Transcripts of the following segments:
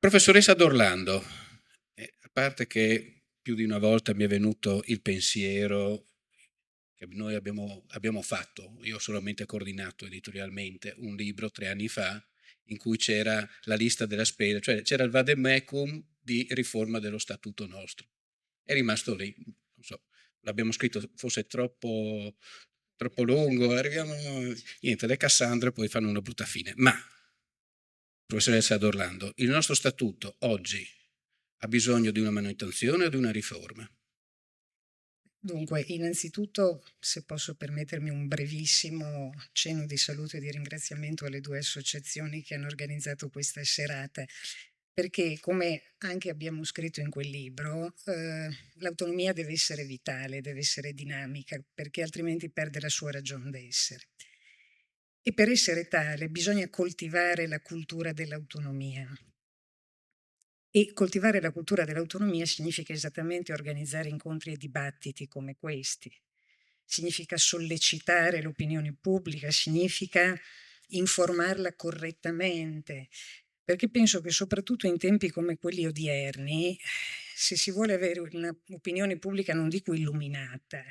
Professoressa D'Orlando, a parte che più di una volta mi è venuto il pensiero che noi abbiamo fatto, io ho solamente coordinato editorialmente un libro 3 anni fa in cui c'era la lista della spesa, cioè c'era il vademecum di riforma dello statuto nostro. È rimasto lì, non so, l'abbiamo scritto forse troppo lungo, arriviamo, niente, le Cassandre poi fanno una brutta fine. Ma, professoressa D'Orlando, il nostro statuto oggi ha bisogno di una manutenzione o di una riforma? Dunque, innanzitutto, se posso permettermi un brevissimo cenno di saluto e di ringraziamento alle due associazioni che hanno organizzato questa serata, perché come anche abbiamo scritto in quel libro, l'autonomia deve essere vitale, deve essere dinamica, perché altrimenti perde la sua ragione d'essere. E per essere tale bisogna coltivare la cultura dell'autonomia. E coltivare la cultura dell'autonomia significa esattamente organizzare incontri e dibattiti come questi. Significa sollecitare l'opinione pubblica, significa informarla correttamente, perché penso che soprattutto in tempi come quelli odierni, se si vuole avere un'opinione pubblica, non dico illuminata,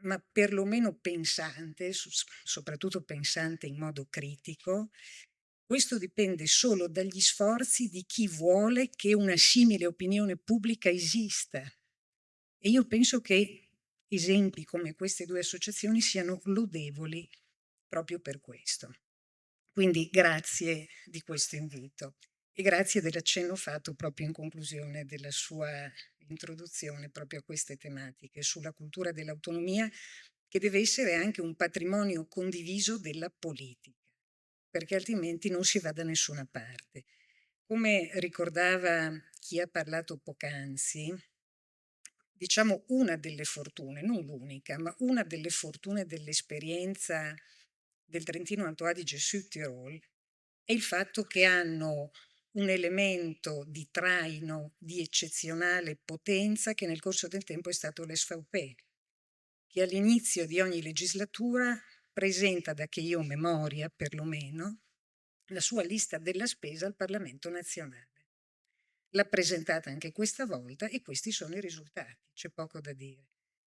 ma perlomeno pensante, soprattutto pensante in modo critico, questo dipende solo dagli sforzi di chi vuole che una simile opinione pubblica esista. E io penso che esempi come queste due associazioni siano lodevoli proprio per questo. Quindi grazie di questo invito e grazie dell'accenno fatto proprio in conclusione della sua introduzione proprio a queste tematiche sulla cultura dell'autonomia, che deve essere anche un patrimonio condiviso della politica, perché altrimenti non si va da nessuna parte. Come ricordava chi ha parlato poc'anzi, diciamo una delle fortune, non l'unica, ma una delle fortune dell'esperienza del Trentino Alto Adige-Südtirol è il fatto che hanno un elemento di traino di eccezionale potenza che nel corso del tempo è stato l'SVP, che all'inizio di ogni legislatura presenta, da che io ho memoria perlomeno, la sua lista della spesa al Parlamento nazionale. L'ha presentata anche questa volta e questi sono i risultati, c'è poco da dire.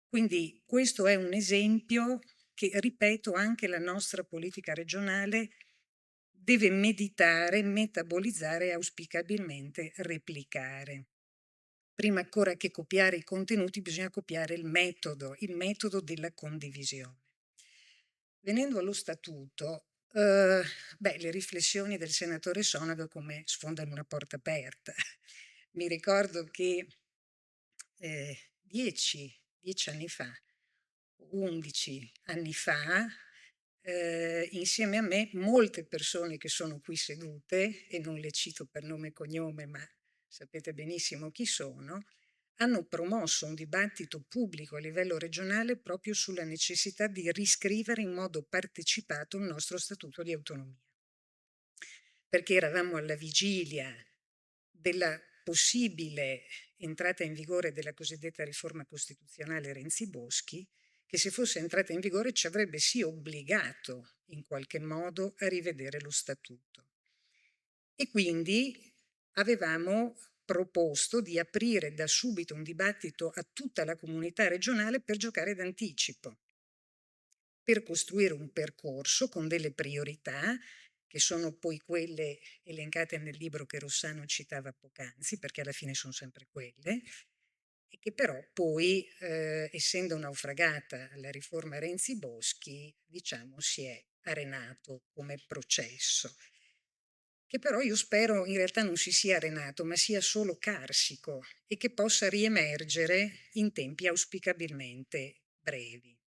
Quindi questo è un esempio che, ripeto, anche la nostra politica regionale deve meditare, metabolizzare e auspicabilmente replicare. Prima ancora che copiare i contenuti bisogna copiare il metodo della condivisione. Venendo allo statuto, le riflessioni del senatore Sonego come sfondano una porta aperta. Mi ricordo che 10 anni fa, 11 anni fa, insieme a me, molte persone che sono qui sedute, e non le cito per nome e cognome, ma sapete benissimo chi sono, hanno promosso un dibattito pubblico a livello regionale proprio sulla necessità di riscrivere in modo partecipato il nostro statuto di autonomia. Perché eravamo alla vigilia della possibile entrata in vigore della cosiddetta riforma costituzionale Renzi-Boschi, che se fosse entrata in vigore ci avrebbe sì obbligato in qualche modo a rivedere lo statuto. E quindi avevamo proposto di aprire da subito un dibattito a tutta la comunità regionale per giocare d'anticipo, per costruire un percorso con delle priorità che sono poi quelle elencate nel libro che Rossano citava poc'anzi, perché alla fine sono sempre quelle, e che però poi, essendo naufragata la riforma Renzi-Boschi, diciamo, si è arenato come processo, che però io spero in realtà non si sia arenato, ma sia solo carsico e che possa riemergere in tempi auspicabilmente brevi.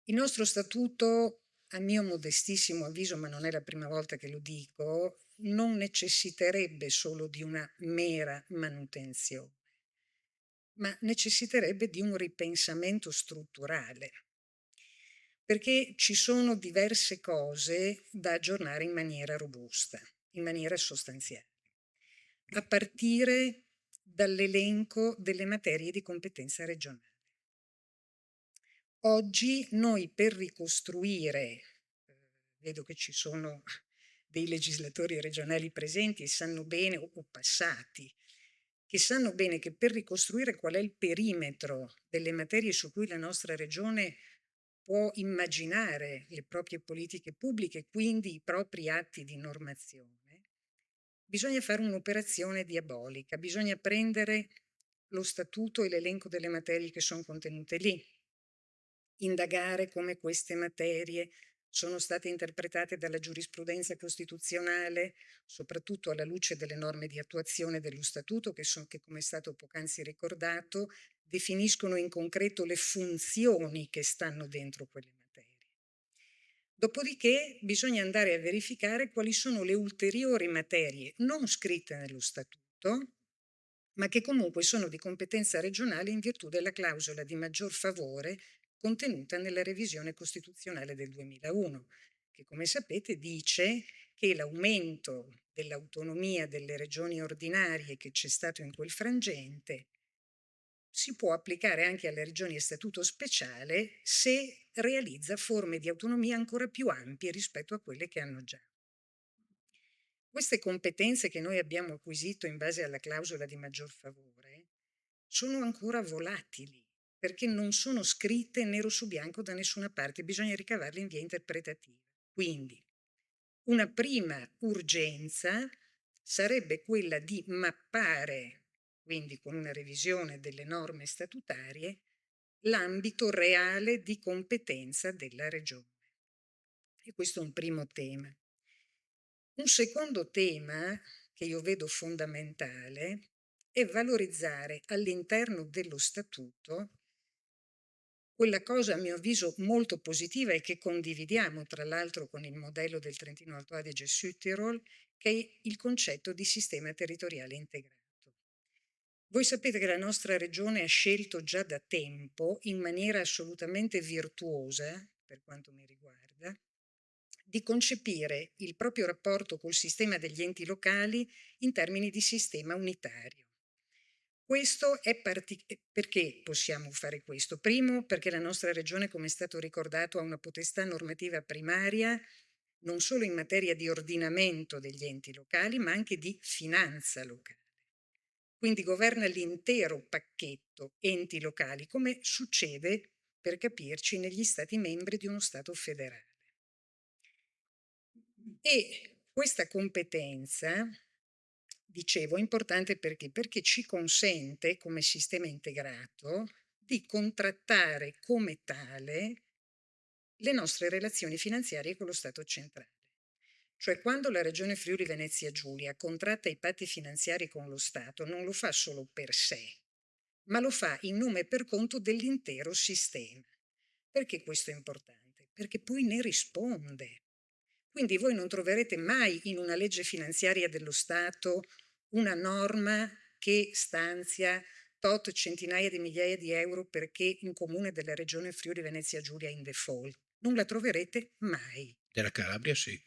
Il nostro statuto, a mio modestissimo avviso, ma non è la prima volta che lo dico, non necessiterebbe solo di una mera manutenzione, ma necessiterebbe di un ripensamento strutturale, perché ci sono diverse cose da aggiornare in maniera robusta, in maniera sostanziale, a partire dall'elenco delle materie di competenza regionale. Oggi noi per ricostruire, vedo che ci sono dei legislatori regionali presenti sanno bene, o passati, che sanno bene che per ricostruire qual è il perimetro delle materie su cui la nostra regione può immaginare le proprie politiche pubbliche, quindi i propri atti di normazione, bisogna fare un'operazione diabolica, bisogna prendere lo statuto e l'elenco delle materie che sono contenute lì, indagare come queste materie sono state interpretate dalla giurisprudenza costituzionale, soprattutto alla luce delle norme di attuazione dello statuto, che come è stato poc'anzi ricordato, definiscono in concreto le funzioni che stanno dentro quelle materie. Dopodiché bisogna andare a verificare quali sono le ulteriori materie non scritte nello statuto, ma che comunque sono di competenza regionale in virtù della clausola di maggior favore contenuta nella revisione costituzionale del 2001, che come sapete dice che l'aumento dell'autonomia delle regioni ordinarie che c'è stato in quel frangente si può applicare anche alle regioni a statuto speciale se realizza forme di autonomia ancora più ampie rispetto a quelle che hanno già. Queste competenze che noi abbiamo acquisito in base alla clausola di maggior favore sono ancora volatili perché non sono scritte nero su bianco da nessuna parte, bisogna ricavarle in via interpretativa. Quindi una prima urgenza sarebbe quella di mappare, quindi con una revisione delle norme statutarie, l'ambito reale di competenza della regione. E questo è un primo tema. Un secondo tema che io vedo fondamentale è valorizzare all'interno dello statuto quella cosa, a mio avviso, molto positiva e che condividiamo, tra l'altro, con il modello del Trentino Alto Adige Südtirol, che è il concetto di sistema territoriale integrato. Voi sapete che la nostra regione ha scelto già da tempo, in maniera assolutamente virtuosa, per quanto mi riguarda, di concepire il proprio rapporto col sistema degli enti locali in termini di sistema unitario. Questo è perché possiamo fare questo? Primo, perché la nostra regione, come è stato ricordato, ha una potestà normativa primaria non solo in materia di ordinamento degli enti locali, ma anche di finanza locale. Quindi governa l'intero pacchetto enti locali, come succede, per capirci, negli Stati membri di uno Stato federale. E questa competenza, dicevo, è importante perché ci consente, come sistema integrato, di contrattare come tale le nostre relazioni finanziarie con lo Stato centrale. Cioè, quando la Regione Friuli Venezia Giulia contratta i patti finanziari con lo Stato, non lo fa solo per sé, ma lo fa in nome e per conto dell'intero sistema. Perché questo è importante? Perché poi ne risponde. Quindi voi non troverete mai in una legge finanziaria dello Stato una norma che stanzia tot centinaia di migliaia di euro perché un comune della regione Friuli Venezia Giulia è in default. Non la troverete mai. Della Calabria sì.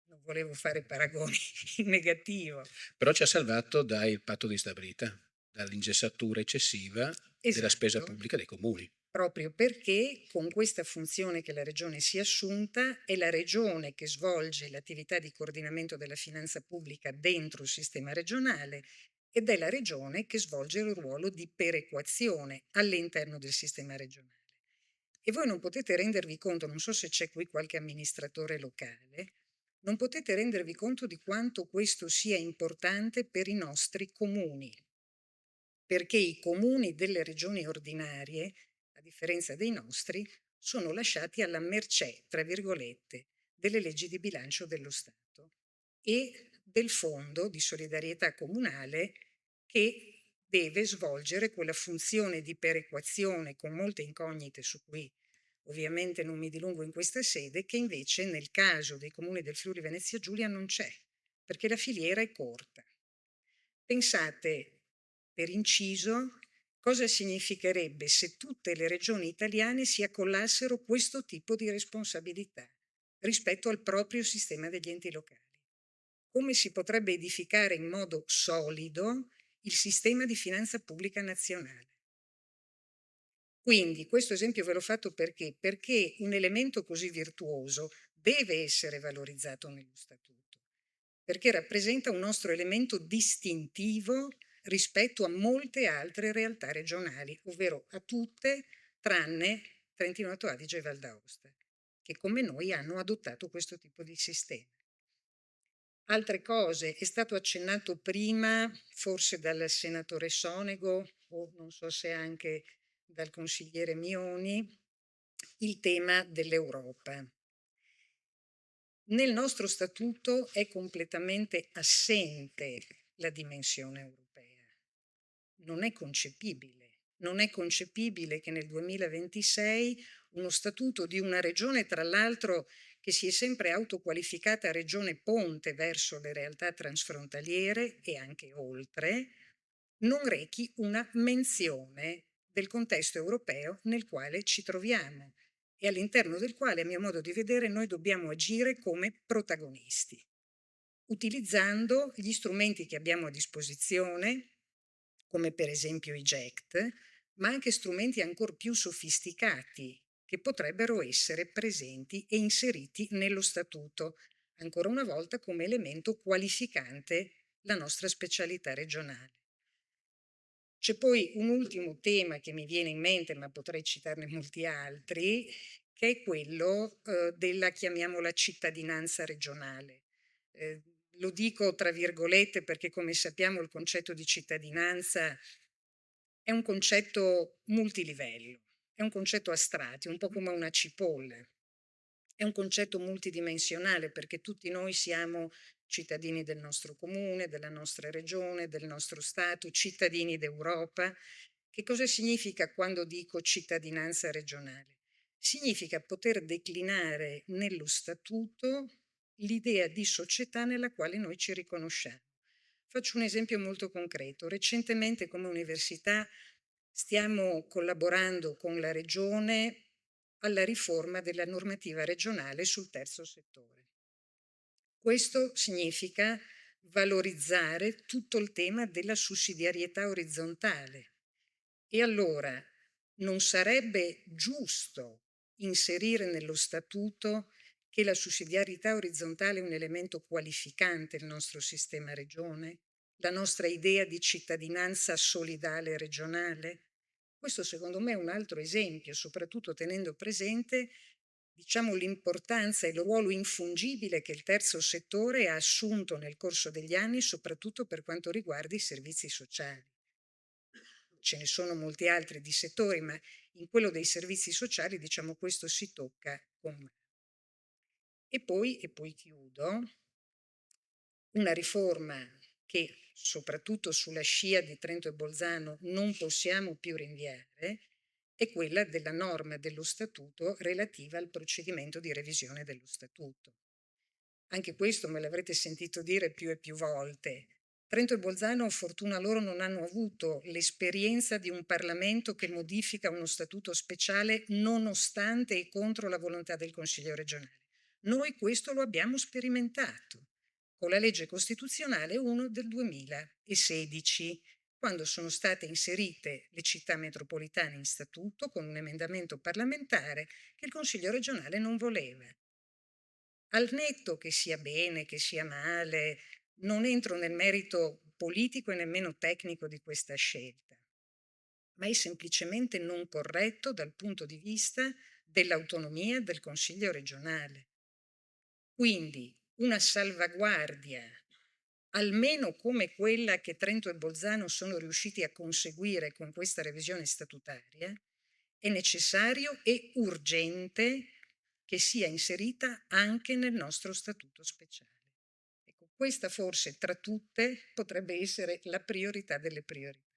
Non volevo fare paragoni in negativo. Però ci ha salvato dal patto di stabilità, dall'ingessatura eccessiva della spesa Esatto. pubblica dei comuni. Proprio perché con questa funzione che la Regione si è assunta è la Regione che svolge l'attività di coordinamento della finanza pubblica dentro il sistema regionale ed è la Regione che svolge il ruolo di perequazione all'interno del sistema regionale. E voi non potete rendervi conto, non so se c'è qui qualche amministratore locale, non potete rendervi conto di quanto questo sia importante per i nostri comuni, perché i comuni delle regioni ordinarie, a differenza dei nostri, sono lasciati alla mercé, tra virgolette, delle leggi di bilancio dello Stato e del fondo di solidarietà comunale che deve svolgere quella funzione di perequazione con molte incognite su cui ovviamente non mi dilungo in questa sede, che invece nel caso dei comuni del Friuli Venezia Giulia non c'è, perché la filiera è corta. Pensate, per inciso, cosa significherebbe se tutte le regioni italiane si accollassero questo tipo di responsabilità rispetto al proprio sistema degli enti locali. Come si potrebbe edificare in modo solido il sistema di finanza pubblica nazionale? Quindi questo esempio ve l'ho fatto perché? Perché un elemento così virtuoso deve essere valorizzato nello statuto, perché rappresenta un nostro elemento distintivo rispetto a molte altre realtà regionali, ovvero a tutte tranne Trentino Alto Adige e Val d'Aosta, che come noi hanno adottato questo tipo di sistema. Altre cose, è stato accennato prima, forse dal senatore Sonego, o non so se anche dal consigliere Mioni, il tema dell'Europa. Nel nostro statuto è completamente assente la dimensione europea. Non è concepibile. Non è concepibile che nel 2026 uno statuto di una regione, tra l'altro che si è sempre autoqualificata regione ponte verso le realtà transfrontaliere e anche oltre, non rechi una menzione del contesto europeo nel quale ci troviamo e all'interno del quale, a mio modo di vedere, noi dobbiamo agire come protagonisti, utilizzando gli strumenti che abbiamo a disposizione, come per esempio i GECT, ma anche strumenti ancora più sofisticati che potrebbero essere presenti e inseriti nello statuto, ancora una volta come elemento qualificante la nostra specialità regionale. C'è poi un ultimo tema che mi viene in mente, ma potrei citarne molti altri, che è quello della, chiamiamola, cittadinanza regionale. Lo dico tra virgolette perché, come sappiamo, il concetto di cittadinanza è un concetto multilivello, è un concetto astratto, un po' come una cipolla. È un concetto multidimensionale perché tutti noi siamo cittadini del nostro comune, della nostra regione, del nostro Stato, cittadini d'Europa. Che cosa significa quando dico cittadinanza regionale? Significa poter declinare nello statuto l'idea di società nella quale noi ci riconosciamo. Faccio un esempio molto concreto. Recentemente come università stiamo collaborando con la regione alla riforma della normativa regionale sul terzo settore. Questo significa valorizzare tutto il tema della sussidiarietà orizzontale. E allora non sarebbe giusto inserire nello statuto che la sussidiarietà orizzontale è un elemento qualificante del nostro sistema regione, la nostra idea di cittadinanza solidale regionale? Questo secondo me è un altro esempio, soprattutto tenendo presente, diciamo, l'importanza e il ruolo infungibile che il terzo settore ha assunto nel corso degli anni, soprattutto per quanto riguarda i servizi sociali. Ce ne sono molti altri di settori, ma in quello dei servizi sociali, diciamo, questo si tocca con mano. E poi chiudo, una riforma che soprattutto sulla scia di Trento e Bolzano non possiamo più rinviare è quella della norma dello statuto relativa al procedimento di revisione dello statuto. Anche questo me l'avrete sentito dire più e più volte. Trento e Bolzano, fortuna loro, non hanno avuto l'esperienza di un Parlamento che modifica uno statuto speciale nonostante e contro la volontà del Consiglio regionale. Noi questo lo abbiamo sperimentato con la legge costituzionale 1 del 2016, quando sono state inserite le città metropolitane in statuto con un emendamento parlamentare che il Consiglio regionale non voleva. Al netto che sia bene, che sia male, non entro nel merito politico e nemmeno tecnico di questa scelta, ma è semplicemente non corretto dal punto di vista dell'autonomia del Consiglio regionale. Quindi una salvaguardia, almeno come quella che Trento e Bolzano sono riusciti a conseguire con questa revisione statutaria, è necessario e urgente che sia inserita anche nel nostro statuto speciale. Ecco, questa forse tra tutte potrebbe essere la priorità delle priorità.